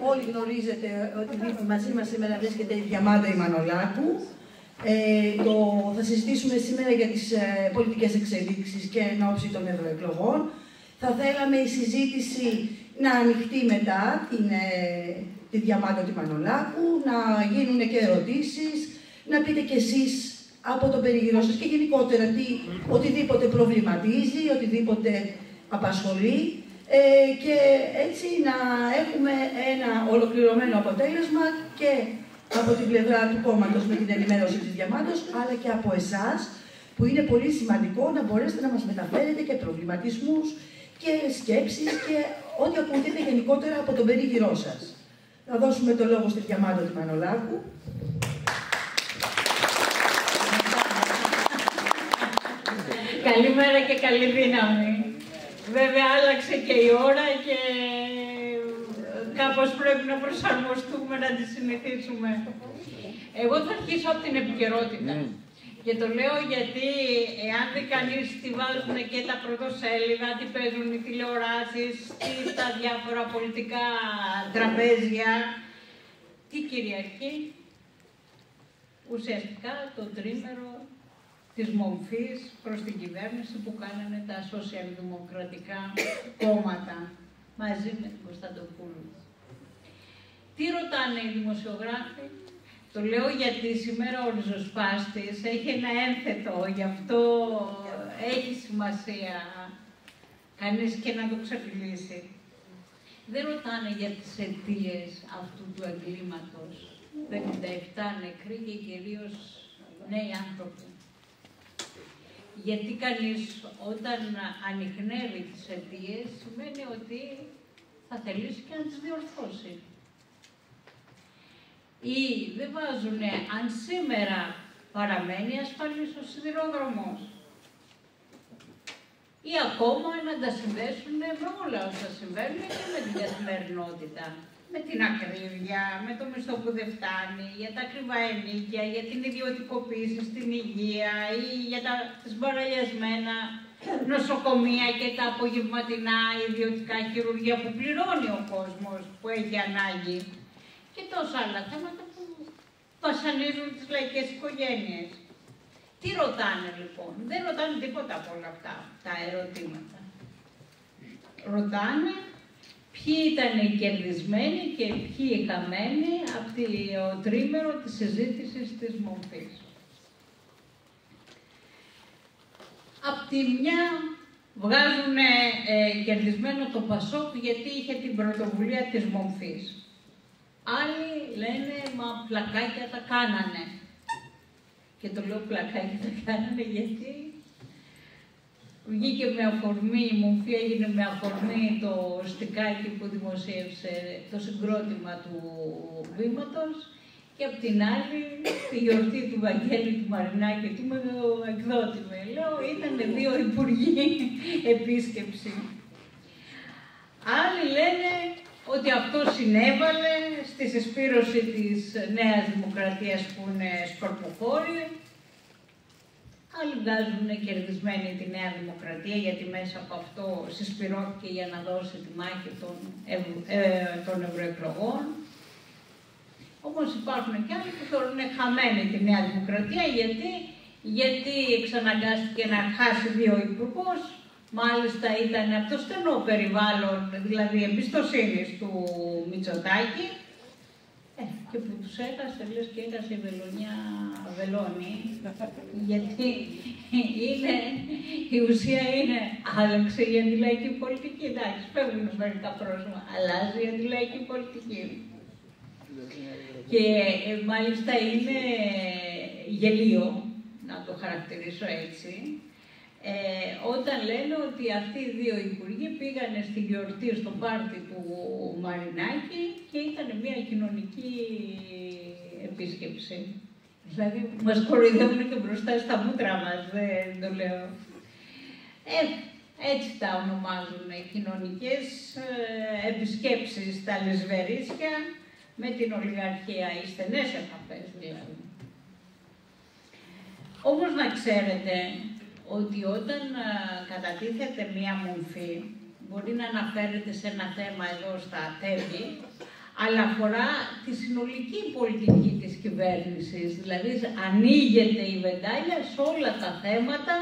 Όλοι γνωρίζετε ότι μαζί μας σήμερα βρίσκεται η Διαμάντα η Μανολάκου. Θα συζητήσουμε σήμερα για τις πολιτικές εξελίξεις και εν ώψη των ευρωεκλογών. Θα θέλαμε η συζήτηση να ανοιχτεί μετά τη Διαμάντα τη Μανολάκου, να γίνουν και ερωτήσεις, να πείτε κι εσείς από τον περίγυρό σας και γενικότερα οτιδήποτε προβληματίζει, οτιδήποτε απασχολεί και έτσι να έχουμε ένα ολοκληρωμένο αποτέλεσμα και από την πλευρά του κόμματος με την ενημέρωση της Διαμάντος, αλλά και από εσάς, που είναι πολύ σημαντικό να μπορέσετε να μας μεταφέρετε και προβληματισμούς και σκέψεις και ό,τι ακούγεται γενικότερα από τον περίγυρό σας. Θα δώσουμε το λόγο στη Διαμάντα τη Μανολάκου. Καλημέρα και καλή δύναμη. Βέβαια άλλαξε και η ώρα και κάπως πρέπει να προσαρμοστούμε, να τη συνηθίσουμε. Εγώ θα αρχίσω από την επικαιρότητα. Και το λέω γιατί εάν δει κανείς τι βάζουν και τα πρωτοσέλιδα, τι παίζουν οι τηλεοράσεις, τι στα διάφορα πολιτικά τραπέζια, τι κυριαρχεί, ουσιαστικά το τρίμερο της μομφής προς την κυβέρνηση που κάνανε τα σοσιαλδημοκρατικά κόμματα μαζί με την Κωνσταντοπούλου. Τι ρωτάνε οι δημοσιογράφοι? Το λέω γιατί σήμερα ο ριζοσπάστης έχει ένα ένθετο, γι' αυτό έχει σημασία κανείς και να το ξεφυλίσει. Δεν ρωτάνε για τις αιτίες αυτού του εγκλήματος. 57 νεκροί και κυρίως νέοι άνθρωποι. Γιατί κανείς όταν ανιχνεύει τις αιτίες σημαίνει ότι θα θελήσει και να τις διορθώσει. Ή δεν βάζουνε αν σήμερα παραμένει ασφαλής ο σιδηρόδρομος. Ή ακόμα να τα συνδέσουν με όλα όσα συμβαίνουν και με την καθημερινότητα. Με την ακρίβεια, με το μισθό που δεν φτάνει, για τα ακριβά ενοίκια, για την ιδιωτικοποίηση στην υγεία ή για τις μπαραλιασμένα νοσοκομεία και τα απογευματινά ιδιωτικά χειρουργεία που πληρώνει ο κόσμος που έχει ανάγκη. Και τόσα άλλα θέματα που βασανίζουν τις λαϊκές οικογένειες. Τι ρωτάνε λοιπόν? Δεν ρωτάνε τίποτα από όλα αυτά τα ερωτήματα. Ρωτάνε ποιοι ήταν οι κερδισμένοι και ποιοι οι χαμένοι από το τρίμερο της συζήτησης της μομφής. Απ' τη μια βγάζουν κερδισμένο το Πασόκ γιατί είχε την πρωτοβουλία της μομφής. Άλλοι λένε, μα πλακάκια τα κάνανε. Και το λέω πλακάκια τα κάνανε γιατί βγήκε με αφορμή, η μομφή έγινε με αφορμή το στικάκι που δημοσίευσε το συγκρότημα του βήματος και απ' την άλλη τη γιορτή του Βαγγέλη του Μαρινάκη του με το εκδότη με. Λέω, ήταν δύο υπουργοί επίσκεψη. Άλλοι λένε ότι αυτό συνέβαλε στη συσπήρωση της Νέας Δημοκρατίας που είναι σκορποχώρη. Άλλοι βγάζουν κερδισμένη τη Νέα Δημοκρατία γιατί μέσα από αυτό συσπηρώθηκε για να δώσει τη μάχη των ευρωεκλογών. Όμως υπάρχουν και άλλοι που θεωρούν χαμένη τη Νέα Δημοκρατία γιατί εξαναγκάστηκε να χάσει δύο υπουργούς. Μάλιστα ήταν από το στενό περιβάλλον, δηλαδή εμπιστοσύνης του Μητσοτάκη και που τους έχασε, λες και έχασε η Βελονιά Βελώνη, γιατί η ουσία είναι άλλαξε η αντιλαϊκή πολιτική. Εντάξει, φεύγουν μερικά πρόσωπα, αλλάζει η αντιλαϊκή πολιτική. Και μάλιστα είναι γελίο, να το χαρακτηρίσω έτσι, όταν λένε ότι αυτοί οι δύο υπουργοί πήγανε στη γιορτή στο πάρτι του Μαρινάκη και ήταν μια κοινωνική επίσκεψη. Δηλαδή μας κοροϊδεύουν και μπροστά στα μούτρα μας, δεν το λέω. Έτσι τα ονομάζουν κοινωνικές επισκέψεις στα λεσβερίσια με την ολιγαρχία, οι στενές επαφές δηλαδή. Όμως να ξέρετε ότι όταν κατατίθεται μία μομφή, μπορεί να αναφέρεται σε ένα θέμα εδώ στα τέμπη, αλλά αφορά τη συνολική πολιτική της κυβέρνησης. Δηλαδή, ανοίγεται η βεντάλια σε όλα τα θέματα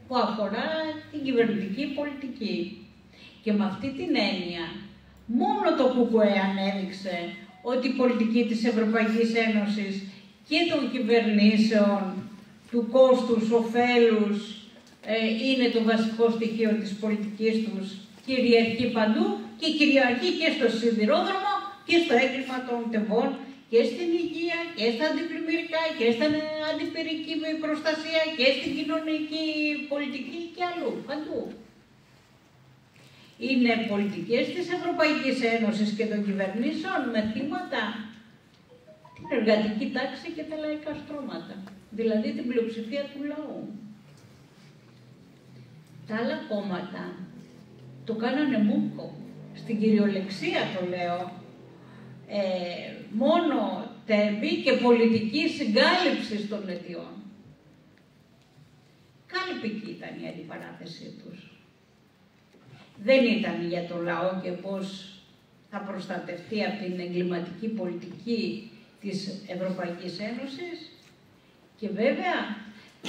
που αφορά την κυβερνητική πολιτική. Και με αυτή την έννοια, μόνο το ΚΚΕ ανέδειξε ότι η πολιτική της Ευρωπαϊκής Ένωσης και των κυβερνήσεων του κόστους, ωφέλους, είναι το βασικό στοιχείο της πολιτικής τους, κυριαρχεί παντού και κυριαρχεί και στο σιδηρόδρομο και στο έγκλημα των τεμπών και στην υγεία και στα αντιπλημμυρικά και στην αντιπυρική προστασία και στην κοινωνική πολιτική και αλλού, παντού. Είναι πολιτικές της Ευρωπαϊκής Ένωσης και των κυβερνήσεων με θύματα την εργατική τάξη και τα λαϊκά στρώματα, δηλαδή την πλειοψηφία του λαού. Τα άλλα κόμματα το κάνανε μούκο, στην κυριολεξία το λέω, μόνο τέμπη και πολιτική συγκάλυψη των αιτιών. Κάλπικη ήταν η αντιπαράθεσή τους. Δεν ήταν για το λαό και πώς θα προστατευτεί από την εγκληματική πολιτική της Ευρωπαϊκής Ένωσης. Και βέβαια,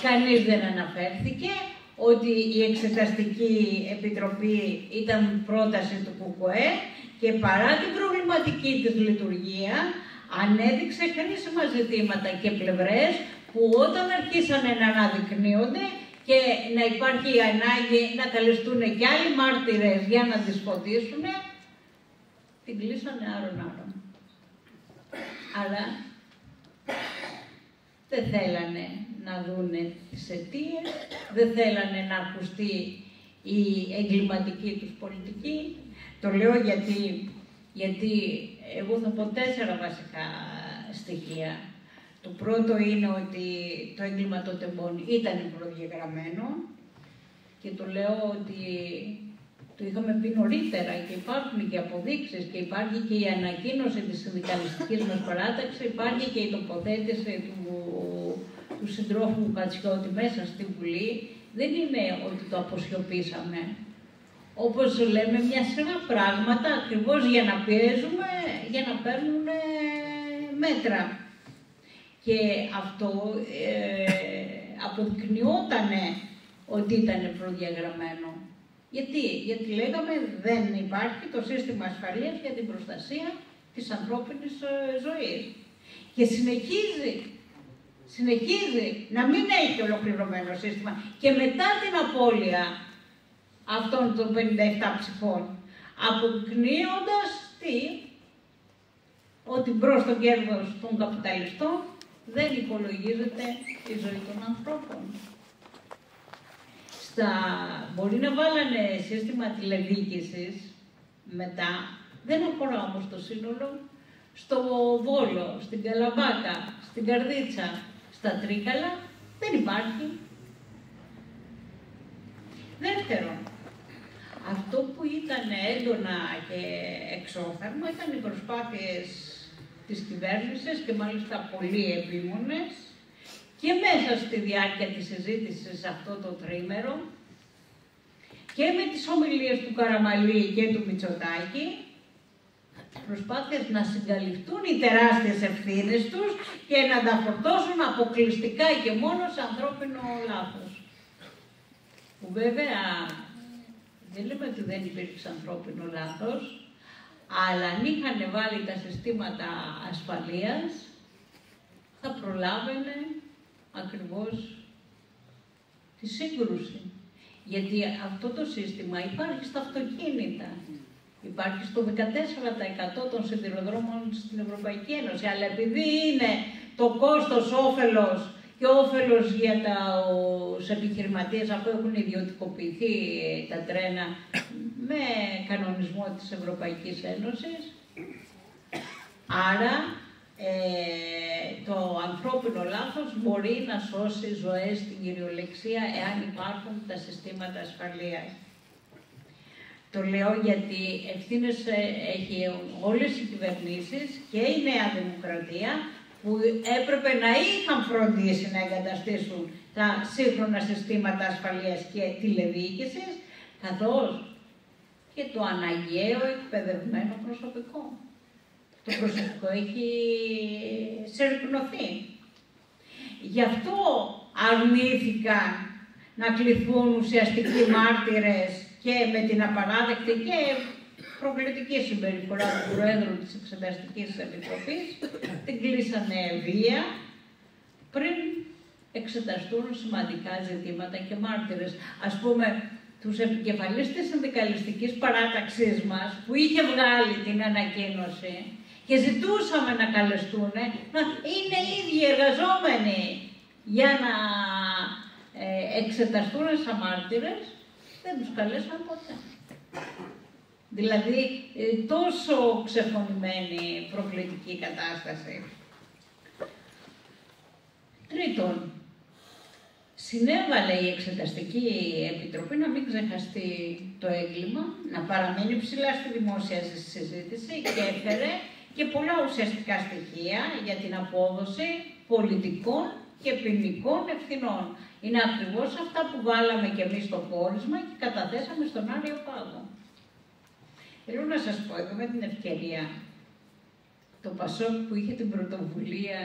κανείς δεν αναφέρθηκε ότι η Εξεταστική Επιτροπή ήταν πρόταση του ΚΚΕ και παρά την προβληματική της λειτουργία, ανέδειξε χρήσιμα ζητήματα και πλευρές που όταν αρχίσανε να αναδεικνύονται και να υπάρχει η ανάγκη να καλεστούν και άλλοι μάρτυρες για να τις φωτίσουν, την κλείσανε άρον-άρον. Αλλά δεν θέλανε να δούνε τις αιτίες, δεν θέλανε να ακουστεί η εγκληματική τους πολιτική. Το λέω γιατί εγώ θα πω 4 βασικά στοιχεία. Το πρώτο είναι ότι το έγκλημα των τεμπών ήταν προδιαγραμμένο και το λέω ότι το είχαμε πει νωρίτερα και υπάρχουν και αποδείξεις και υπάρχει και η ανακοίνωση της συνδικαλιστικής μας παράταξης, υπάρχει και η τοποθέτηση του συντρόφου Κατσιώτη μέσα στη Βουλή. Δεν είναι ότι το αποσιωπήσαμε. Όπως λέμε, μια σειρά πράγματα ακριβώς για να πιέζουμε, για να παίρνουν μέτρα. Και αυτό αποδεικνυότανε ότι ήταν προδιαγραμμένο. Γιατί λέγαμε δεν υπάρχει το σύστημα ασφαλείας για την προστασία της ανθρώπινης ζωής. Και συνεχίζει να μην έχει ολοκληρωμένο σύστημα. Και μετά την απώλεια αυτών των 57 ψηφών, αποδεικνύοντας ότι μπρος στο κέρδος των καπιταλιστών δεν υπολογίζεται η ζωή των ανθρώπων. Μπορεί να βάλανε σύστημα τηλεδιοίκησης μετά, δεν αφορά όμως το σύνολο, στο Βόλο, στην Καλαμπάκα, στην Καρδίτσα, στα Τρίκαλα, δεν υπάρχει. Δεύτερον, αυτό που ήταν έντονα και εξόθαρμα ήταν οι προσπάθειες της κυβέρνησης και μάλιστα πολύ επίμονες και μέσα στη διάρκεια της συζήτησης αυτό το τρίμερο και με τις ομιλίες του Καραμαλή και του Μητσοτάκη, προσπάθειες να συγκαλυφθούν οι τεράστιες ευθύνες τους και να τα φορτώσουν αποκλειστικά και μόνο σε ανθρώπινο λάθος. Που βέβαια δεν λέμε ότι δεν υπήρξε ανθρώπινο λάθος, αλλά αν είχαν βάλει τα συστήματα ασφαλείας, θα προλάβαινε ακριβώς τη σύγκρουση. Γιατί αυτό το σύστημα υπάρχει στα αυτοκίνητα. Υπάρχει στο 14% των σιδηροδρόμων στην Ευρωπαϊκή Ένωση. Αλλά επειδή είναι το κόστος όφελος και όφελος για τους επιχειρηματίες, αφού έχουν ιδιωτικοποιηθεί τα τρένα με κανονισμό της Ευρωπαϊκής Ένωσης, άρα το ανθρώπινο λάθος μπορεί να σώσει ζωές στην κυριολεξία εάν υπάρχουν τα συστήματα ασφαλείας. Το λέω γιατί ευθύνες έχει όλες οι κυβερνήσεις και η Νέα Δημοκρατία που έπρεπε να είχαν φροντίσει να εγκαταστήσουν τα σύγχρονα συστήματα ασφαλείας και τηλεδιοίκησης, καθώς και το αναγκαίο εκπαιδευμένο προσωπικό. Το προσωπικό έχει συρρυκνωθεί. Γι' αυτό αρνήθηκαν να κληθούν ουσιαστικοί μάρτυρες και με την απαράδεκτη και προκλητική συμπεριφορά του Προέδρου της Εξεταστικής Επιτροπής, την κλείσανε βία πριν εξεταστούν σημαντικά ζητήματα και μάρτυρες. Ας πούμε, τους επικεφαλείς της συνδικαλιστικής παράταξής μας, που είχε βγάλει την ανακοίνωση και ζητούσαμε να καλεστούν, να είναι οι ίδιοι εργαζόμενοι για να εξεταστούν σαν μάρτυρες, δεν τους καλέσαν ποτέ. Δηλαδή, τόσο ξεφωνημένη προκλητική κατάσταση. Τρίτον, συνέβαλε η Εξεταστική Επιτροπή να μην ξεχαστεί το έγκλημα, να παραμείνει ψηλά στη δημόσια συζήτηση και έφερε και πολλά ουσιαστικά στοιχεία για την απόδοση πολιτικών και ποινικών ευθυνών. Είναι ακριβώς αυτά που βάλαμε και εμείς στο πόρισμα και καταθέσαμε στον Άριο Πάγο. Θέλω να σας πω εδώ με την ευκαιρία, το Πασόκ που είχε την πρωτοβουλία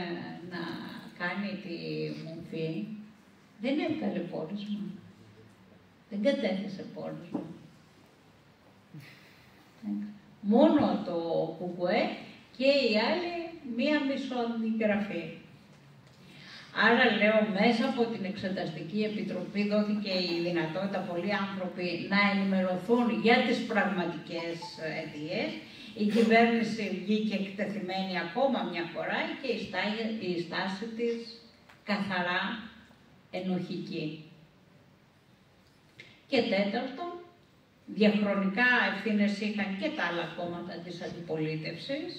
να κάνει τη μορφή, δεν έβγαλε πόρισμα. Δεν κατέθεσε πόρισμα. Μόνο το ΚΚΕ και οι άλλοι μία μισοαντιγραφή. Άρα λέω, μέσα από την Εξεταστική Επιτροπή δόθηκε η δυνατότητα πολλοί άνθρωποι να ενημερωθούν για τις πραγματικές αιτίες. Η κυβέρνηση βγήκε εκτεθειμένη ακόμα μια φορά και η στάση της καθαρά ενοχική. Και τέταρτον, διαχρονικά ευθύνες είχαν και τα άλλα κόμματα της αντιπολίτευσης,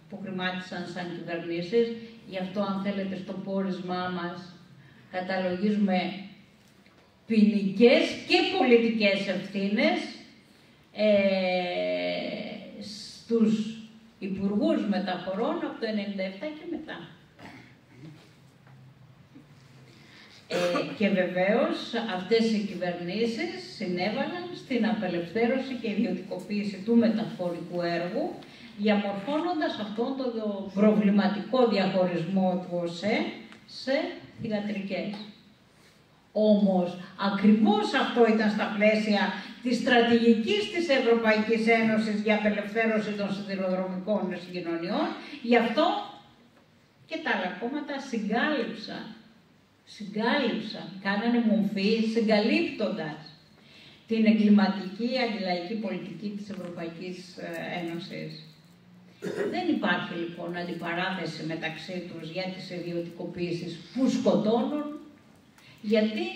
που κρυμάτισαν σαν κυβερνήσεις. Γι' αυτό, αν θέλετε, στο πόρισμά μας καταλογίζουμε ποινικές και πολιτικές ευθύνες στους υπουργούς μεταφορών από το 1997 και μετά. Και βεβαίως αυτές οι κυβερνήσεις συνέβαλαν στην απελευθέρωση και ιδιωτικοποίηση του μεταφορικού έργου, διαμορφώνοντας αυτόν τον προβληματικό διαχωρισμό του ΟΣΕ σε θυγατρικές. Όμως, ακριβώς αυτό ήταν στα πλαίσια της στρατηγικής της Ευρωπαϊκής Ένωσης για απελευθέρωση των σιδηροδρομικών συγκοινωνιών, γι' αυτό και τα άλλα κόμματα συγκάλυψαν, κάνανε μορφή συγκαλύπτοντας την εγκληματική αντιλαϊκή πολιτική της Ευρωπαϊκής Ένωσης. Δεν υπάρχει λοιπόν αντιπαράθεση μεταξύ τους για τις ιδιωτικοποίησεις που σκοτώνουν, γιατί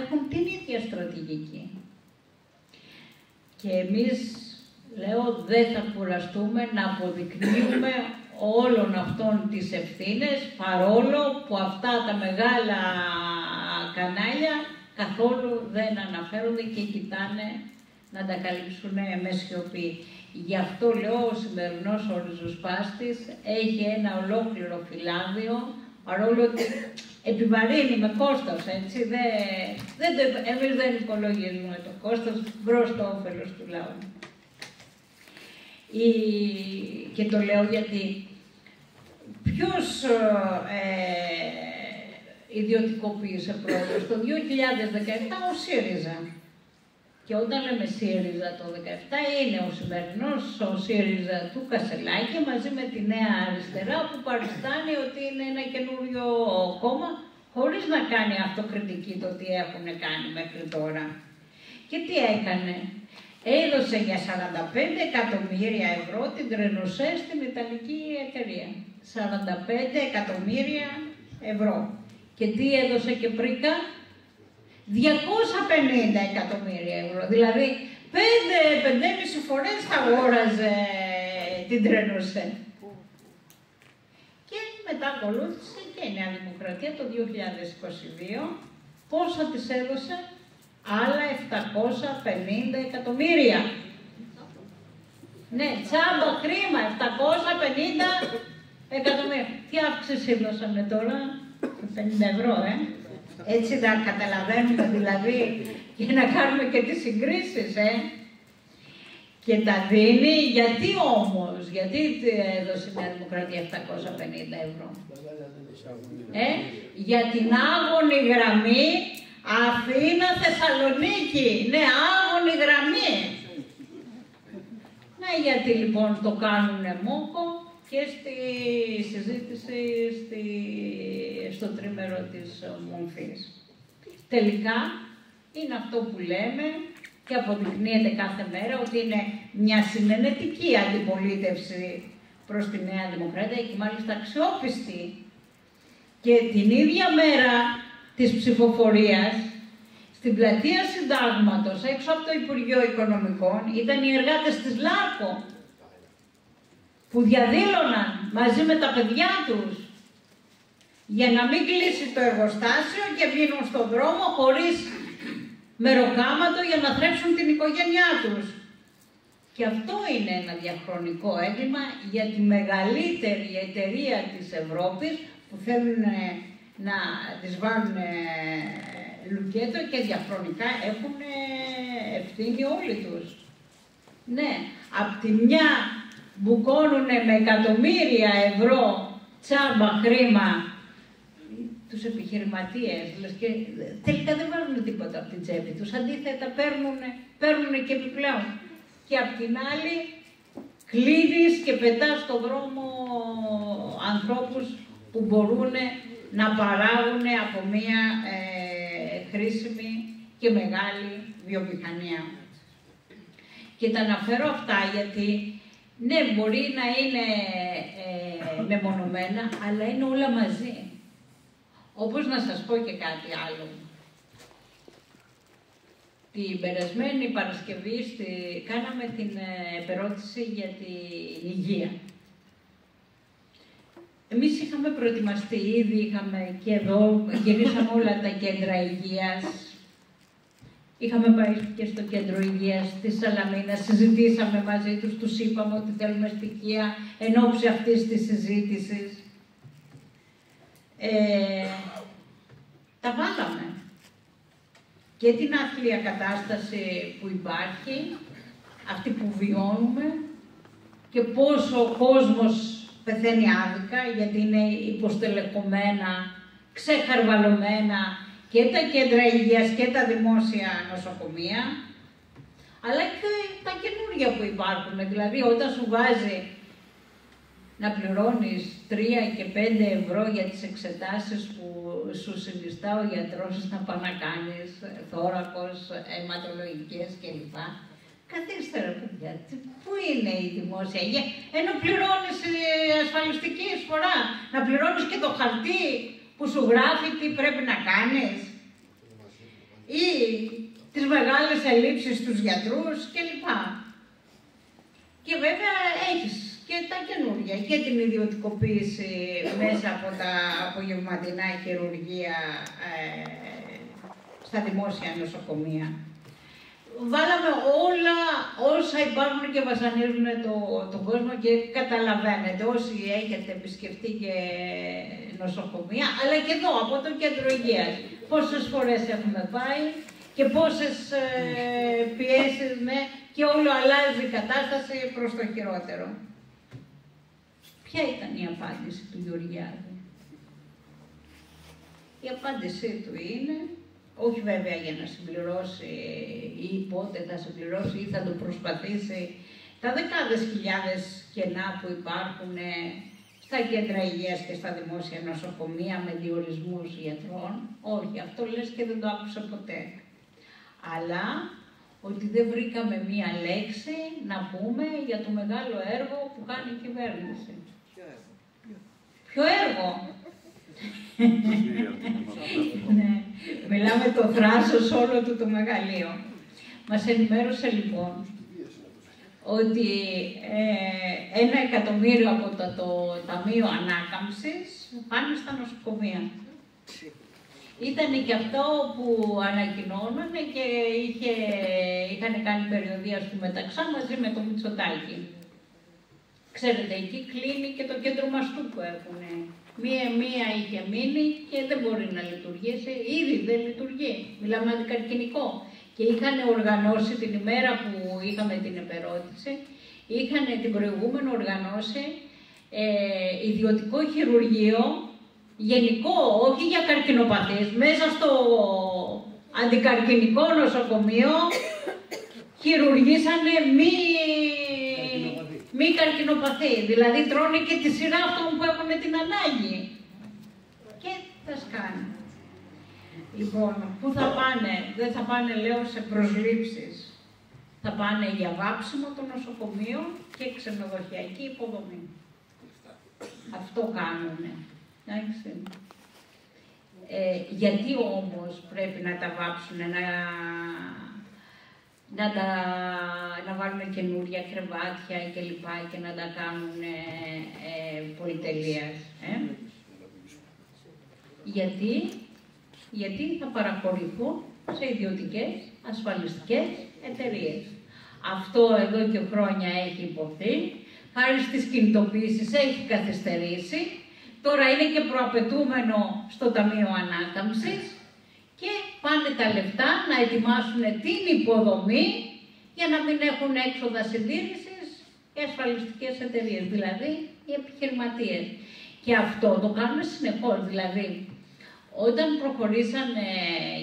έχουν την ίδια στρατηγική. Και εμείς, λέω, δεν θα κουραστούμε να αποδεικνύουμε όλων αυτών τις ευθύνες, παρόλο που αυτά τα μεγάλα κανάλια καθόλου δεν αναφέρονται και κοιτάνε να τα καλύψουν με σιωπή. Γι' αυτό λέω, ο σημερινός ο ριζοσπάστης έχει ένα ολόκληρο φυλάδιο, παρόλο ότι επιβαρύνει με κόστος, έτσι, εμείς δεν υπολογίζουμε το κόστος προς το όφελος του λαού. Και το λέω γιατί ποιος ιδιωτικοποίησε πρώτος? Το 2017 ο ΣΥΡΙΖΑ. Και όταν λέμε ΣΥΡΙΖΑ το 2017 είναι ο σημερινός ο ΣΥΡΙΖΑ του Κασελάκη μαζί με τη Νέα Αριστερά, που παριστάνει ότι είναι ένα καινούριο κόμμα χωρίς να κάνει αυτοκριτική το τι έχουν κάνει μέχρι τώρα. Και τι έκανε? Έδωσε για 45 εκατομμύρια ευρώ την Τρενοσέ στην Ιταλική εταιρεία. 45 εκατομμύρια ευρώ. Και τι έδωσε και πρίκα? 250 εκατομμύρια ευρώ. Δηλαδή 5-5,5 φορές θα αγόραζε την Τρενοσέ. Και μετά ακολούθησε και η Νέα Δημοκρατία το 2022. Πόσα της έδωσε? Άλλα 750 εκατομμύρια. Ναι, τσάμπα χρήμα, 750 εκατομμύρια. Τι αύξηση δώσανε τώρα, 50 ευρώ, Έτσι να καταλαβαίνουμε δηλαδή και να κάνουμε και τις συγκρίσεις, Και τα δίνει, γιατί όμως, γιατί έδωσε η Νέα Δημοκρατία 750 ευρώ. Για την άγωνη γραμμή Αθήνα-Θεσσαλονίκη. Ναι, άγωνη γραμμή. Ναι, γιατί λοιπόν το κάνουνε μόκο και στη συζήτηση στο τρίμερο της μορφής. Τελικά είναι αυτό που λέμε και αποδεικνύεται κάθε μέρα ότι είναι μια συνενετική αντιπολίτευση προς τη Νέα Δημοκρατία και μάλιστα αξιόπιστη. Και την ίδια μέρα της ψηφοφορίας, στην πλατεία Συντάγματος, έξω από το Υπουργείο Οικονομικών, ήταν οι εργάτες της ΛΑΡΚΟ που διαδήλωναν μαζί με τα παιδιά τους για να μην κλείσει το εργοστάσιο και βγαίνουν στον δρόμο χωρίς μεροκάματο για να θρέψουν την οικογένειά τους. Και αυτό είναι ένα διαχρονικό έγκλημα για τη μεγαλύτερη εταιρεία της Ευρώπης που θέλουν να τις βάλουν λουκέτο και διαχρονικά έχουν ευθύνη όλοι τους. Ναι, απ' τη μια μπουκώνουν με εκατομμύρια ευρώ τσάμπα χρήμα τους επιχειρηματίες, και τελικά δεν βάζουν τίποτα από την τσέπη τους, αντίθετα παίρνουν και επιπλέον. Και απ' την άλλη κλείνεις και πετάς στον δρόμο ανθρώπους που μπορούν να παράγουν από μια χρήσιμη και μεγάλη βιομηχανία. Και τα αναφέρω αυτά γιατί, ναι, μπορεί να είναι μεμονωμένα, αλλά είναι όλα μαζί. Όπως να σας πω και κάτι άλλο. Την περασμένη Παρασκευή κάναμε την επερώτηση για την υγεία. Εμείς είχαμε προετοιμαστεί ήδη, είχαμε και εδώ, γυρίσαμε όλα τα κέντρα υγείας. Είχαμε πάει και στο κέντρο υγείας της Σαλαμίνας, συζητήσαμε μαζί τους, τους είπαμε ότι θέλουμε στοιχεία εν ώψη αυτής της συζήτησης. Τα βάλαμε. Και την άθλια κατάσταση που υπάρχει, αυτή που βιώνουμε και πόσο ο κόσμος πεθαίνει άδικα γιατί είναι υποστελεχωμένα, ξεχαρβαλωμένα και τα κέντρα υγείας και τα δημόσια νοσοκομεία, αλλά και τα καινούργια που υπάρχουν. Δηλαδή, όταν σου βάζει να πληρώνεις 3 και 5 ευρώ για τις εξετάσεις που σου συνιστά ο γιατρός να πάει να κάνεις, θώρακος, αιματολογικές κλπ. Καθίστε ρε παιδιά, πού είναι η δημόσια υγεία, ενώ πληρώνεις ασφαλιστική εισφορά, να πληρώνεις και το χαρτί που σου γράφει τι πρέπει να κάνεις ή τις μεγάλες ελλείψεις στους γιατρούς κλπ. Και βέβαια έχεις και τα καινούργια και την ιδιωτικοποίηση μέσα από τα απογευματινά χειρουργεία στα δημόσια νοσοκομεία. Βάλαμε όλα όσα υπάρχουν και βασανίζουν τον κόσμο και καταλαβαίνετε όσοι έχετε επισκεφτεί και νοσοκομεία, αλλά και εδώ από το κέντρο υγείας. Πόσες φορές έχουμε πάει και πόσες πιέσεις, ναι, και όλο αλλάζει η κατάσταση προς το χειρότερο. Ποια ήταν η απάντηση του Γεωργιάδη? Η απάντησή του είναι, όχι βέβαια για να συμπληρώσει ή πότε θα συμπληρώσει ή θα το προσπαθήσει, τα δεκάδες χιλιάδες κενά που υπάρχουν στα κέντρα υγείας και στα δημόσια νοσοκομεία με διορισμούς γιατρών. Όχι, αυτό λες και δεν το άκουσα ποτέ. Αλλά ότι δεν βρήκαμε μία λέξη να πούμε για το μεγάλο έργο που κάνει η κυβέρνηση. Ποιο έργο? Ναι, μιλάμε το θράσος όλο του το μεγαλείο. Μας ενημέρωσε λοιπόν ότι 1 εκατομμύριο από το Ταμείο Ανάκαμψης πάνε στα νοσοκομεία. Ήταν και αυτό που ανακοινώνανε και είχαν κάνει περιοδεία στο Μεταξά μαζί με το Μητσοτάκη. Ξέρετε, εκεί κλείνει και το κέντρο μαστού που έχουν. Μία είχε μείνει και δεν μπορεί να λειτουργήσει, ήδη δεν λειτουργεί. Μιλάμε αντικαρκυνικό. Και είχαν οργανώσει την ημέρα που είχαμε την επερώτηση, είχαν την προηγούμενη οργανώσει ιδιωτικό χειρουργείο, γενικό, όχι για καρκινοπαθείς, μέσα στο αντικαρκυνικό νοσοκομείο χειρουργήσανε μη καρκινοπαθή. Δηλαδή τρώνε και τη σειρά αυτών που έχουν την ανάγκη. Και τα σκάνε. Λοιπόν, πού θα πάνε? Δεν θα πάνε, λέω, σε προσλήψεις. Θα πάνε για βάψιμο των νοσοκομείων και ξενοδοχειακή υποδομή. Αυτό κάνουνε. Γιατί όμως πρέπει να τα βάψουν, να βάλουν καινούρια κρεβάτια κλπ. Και να τα κάνουν πολυτελείας. Γιατί θα παραχωρηθούν σε ιδιωτικές ασφαλιστικές εταιρείες. Αυτό εδώ και χρόνια έχει υποθεί, χάρη στις κινητοποιήσεις έχει καθυστερήσει, τώρα είναι και προαπαιτούμενο στο Ταμείο Ανάκαμψης και πάνε τα λεφτά να ετοιμάσουν την υποδομή για να μην έχουν έξοδα συντήρησης οι ασφαλιστικές εταιρείες, δηλαδή οι επιχειρηματίες. Και αυτό το κάνουμε συνεχώς, δηλαδή όταν προχωρήσανε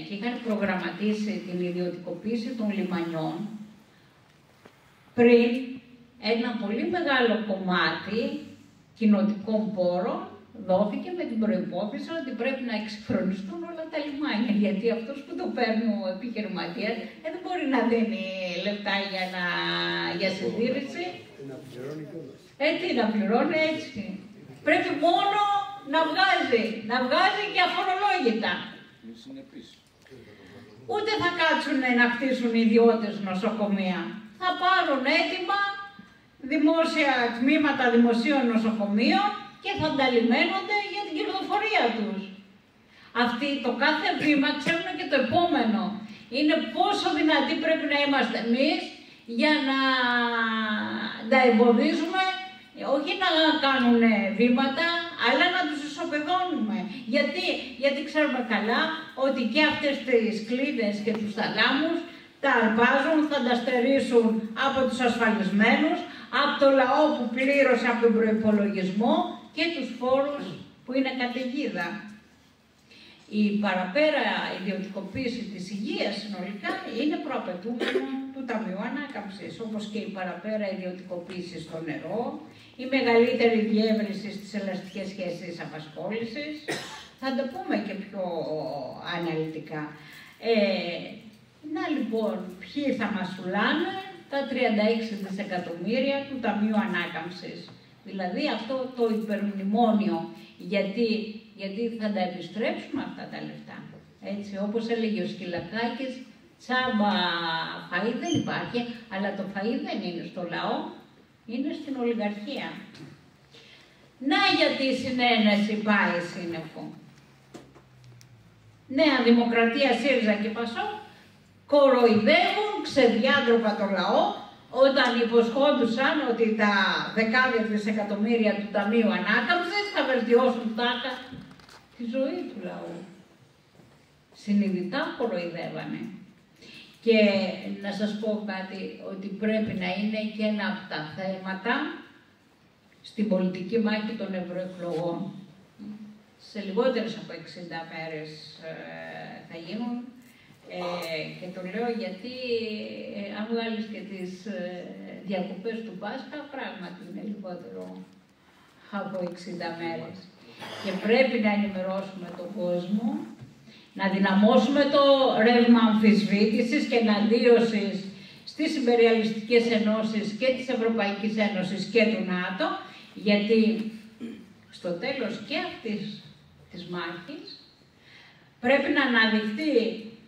και είχαν προγραμματίσει την ιδιωτικοποίηση των λιμανιών, πριν ένα πολύ μεγάλο κομμάτι κοινοτικών πόρων δόθηκε με την προϋπόθεση ότι πρέπει να εξυγχρονιστούν όλα τα λιμάνια. Γιατί αυτός που το παίρνει ο επιχειρηματίας δεν μπορεί να δίνει λεφτά για συντήρηση. Τι να πληρώνει, έτσι. Πρέπει μόνο να βγάζει και αφορολόγητα. Ούτε θα κάτσουν να χτίσουν ιδιώτες νοσοκομεία. Θα πάρουν έτοιμα δημόσια τμήματα δημοσίων νοσοκομείων και θα ανταλυμμένονται για την κερδοφορία τους. Αυτοί το κάθε βήμα ξέρουν και το επόμενο. Είναι πόσο δυνατοί πρέπει να είμαστε εμείς για να τα εμποδίζουμε, όχι να κάνουν βήματα, αλλά να τους ισοπεδώνουμε. Γιατί ξέρουμε καλά ότι και αυτές τις κλίδες και τους θαλάμους τα αρπάζουν, θα τα στερήσουν από τους ασφαλισμένους, από το λαό που πλήρωσε από τον προϋπολογισμό και τους φόρους που είναι καταιγίδα. Η παραπέρα ιδιωτικοποίηση της υγείας συνολικά είναι προαπαιτούμενο του Ταμείου Ανάκαμψης, όπως και η παραπέρα ιδιωτικοποίηση στο νερό, η μεγαλύτερη διεύρυνση στις ελαστικές σχέσεις απασχόλησης. Θα το πούμε και πιο αναλυτικά. Να λοιπόν, ποιοι θα μασουλάνε τα 36 δισεκατομμύρια του Ταμείου Ανάκαμψης. Δηλαδή αυτό το υπερμνημόνιο, γιατί θα τα επιστρέψουμε αυτά τα λεφτά. Έτσι, όπως έλεγε ο Σκυλακάκης, τσάμπα φαΐ δεν υπάρχει, αλλά το φαΐ δεν είναι στο λαό, είναι στην ολιγαρχία. Να γιατί η συνένεση πάει σύννεφο. Νέα Δημοκρατία, ΣΥΡΙΖΑ και ΠΑΣΟΚ κοροϊδεύουν ξεδιάντροπα το λαό όταν υποσχόντουσαν ότι τα δεκάδες δισεκατομμύρια του Ταμείου Ανάκαμψης θα βελτιώσουν τάχα τη ζωή του λαού. Συνειδητά κοροϊδεύανε. Και να σας πω κάτι, ότι πρέπει να είναι και ένα από τα θέματα στην πολιτική μάχη των ευρωεκλογών. Σε λιγότερες από 60 μέρες θα γίνουν. Και το λέω γιατί αν βγάλεις και τις διακοπές του Πάσχα, πράγματι είναι λιγότερο από 60 μέρες. Και πρέπει να ενημερώσουμε τον κόσμο, να δυναμώσουμε το ρεύμα αμφισβήτησης και εναντίωσης στις ιμπεριαλιστικές ενώσεις και της Ευρωπαϊκής Ένωσης και του ΝΑΤΟ, γιατί στο τέλος και αυτής της μάχης πρέπει να αναδειχθεί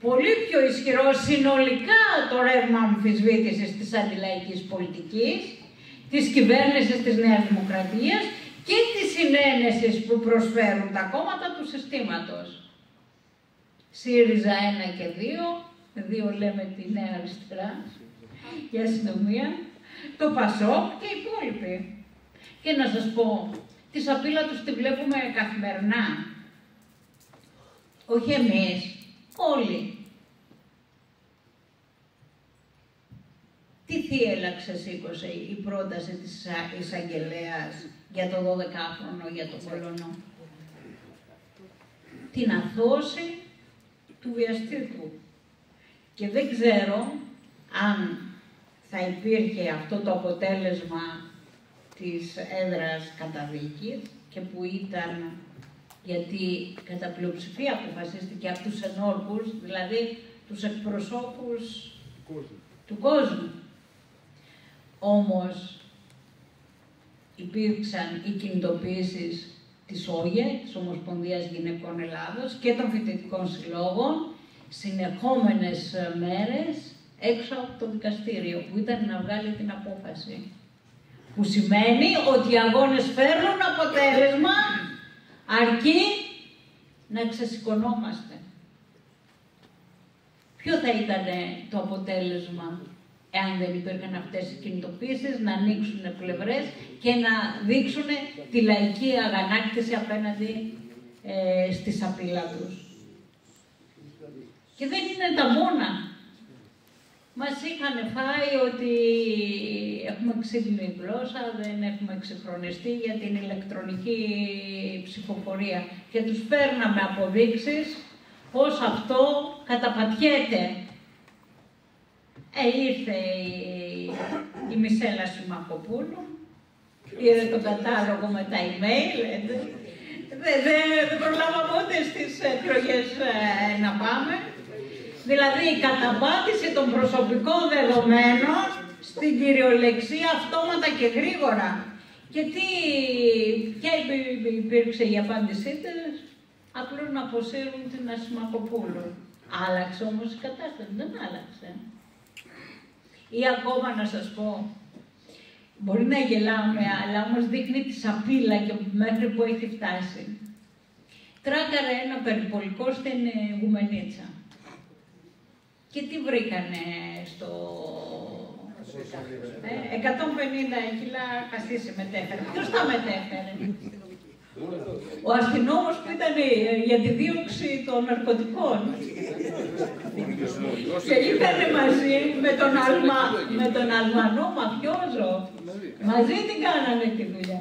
πολύ πιο ισχυρό συνολικά το ρεύμα αμφισβήτησης της αντιλαϊκής πολιτικής, της κυβέρνησης της Νέας Δημοκρατίας και της συνένεσης που προσφέρουν τα κόμματα του συστήματος. ΣΥΡΙΖΑ 1 και 2 λέμε τη Νέα Αριστερά, για αστυνομία, το ΠΑΣΟΚ και οι υπόλοιποι. Και να σας πω, τη σαπίλα τους τη βλέπουμε καθημερινά. Όχι εμείς, όλοι. Τι θύελαξε σήκωσε η πρόταση της εισαγγελέας για το 12χρονο για τον Πολωνό? Την αθώωση του βιαστή του. Και δεν ξέρω αν θα υπήρχε αυτό το αποτέλεσμα της έδρας καταδίκης και που ήταν, γιατί κατά πλειοψηφία αποφασίστηκε από τους ενόρκους, δηλαδή τους εκπροσώπους του κόσμου. Όμως υπήρξαν οι κινητοποιήσεις της ΟΓΕ, της Ομοσπονδίας Γυναικών Ελλάδος και των φοιτητικών συλλόγων, συνεχόμενες μέρες έξω από το δικαστήριο, που ήταν να βγάλει την απόφαση. Που σημαίνει ότι οι αγώνες φέρνουν αποτέλεσμα, αρκεί να ξεσηκωνόμαστε. Ποιο θα ήταν το αποτέλεσμα εάν δεν υπήρχαν αυτές οι κινητοποίησεις, να ανοίξουν πλευρές και να δείξουν τη λαϊκή αγανάκτηση απέναντι στη σαπίλα τους. Και δεν είναι τα μόνα. Μας είχαν φάει ότι έχουμε ξύλινη γλώσσα, δεν έχουμε εξυγχρονιστεί για την ηλεκτρονική ψηφοφορία. Και τους φέρναμε αποδείξεις πως αυτό καταπατιέται. Ήρθε η Μισέλα Σιμακοπούλου, πήρε τον κατάλογο με τα email, δεν προλάβαμε ούτε στις εκλογές να πάμε. Δηλαδή η καταπάτηση των προσωπικών δεδομένων στην κυριολεξία αυτόματα και γρήγορα. Και ποια υπήρξε η απάντησή της? Απλώς να αποσύρουν την Ασημακοπούλου. Άλλαξε όμως η κατάσταση? Δεν άλλαξε. Ή ακόμα να σας πω, μπορεί να γελάμε, αλλά όμως δείχνει τη σαπίλα και μέχρι που έχει φτάσει. Τράκαρε ένα περιπολικό στην Γουμενίτσα. Και τι βρήκανε στο... 150 κιλά χασίσι μετέφερε. Ποιος τα μετέφερε? Ο αστυνόμος που ήταν για τη δίωξη των ναρκωτικών. Και ήταν μαζί με τον Αλβανό μαφιόζο. Μαζί την κάνανε τη δουλειά.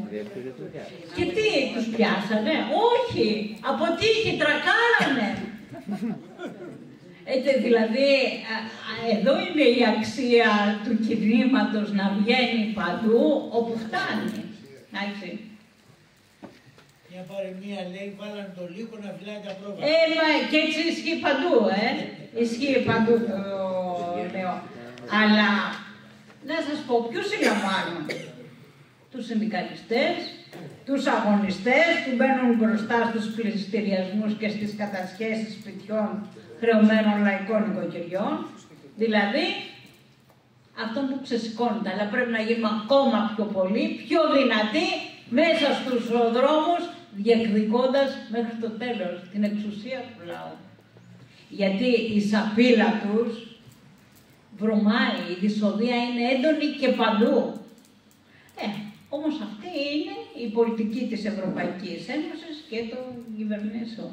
Και τι, τους πιάσανε? Όχι, από τύχη τρακάρανε. Δηλαδή, εδώ είναι η αξία του κινήματος, να βγαίνει παντού όπου φτάνει. Εντάξει. Μια παροιμία λέει, βάλανε το λύκο να φυλάει τα πρόβατα. Και έτσι ισχύει παντού, Ισχύει παντού, το λέω. Αλλά, να σας πω, ποιους συλλαμβάνουν? Τους συνδικαλιστές, τους αγωνιστές που μπαίνουν μπροστά στους πληστηριασμούς και στις κατασχέσεις σπιτιών χρεωμένων λαϊκών οικοκυριών. Δηλαδή, αυτό που ξεσηκώνεται. Αλλά πρέπει να γίνουμε ακόμα πιο πολύ, πιο δυνατοί, μέσα στους δρόμους, διεκδικώντας μέχρι το τέλος την εξουσία του λαού. Γιατί η σαπίλα τους βρωμάει, η δυσοδεία είναι έντονη και παντού. Όμως αυτή είναι η πολιτική της Ευρωπαϊκής Ένωσης και των κυβερνήσεων.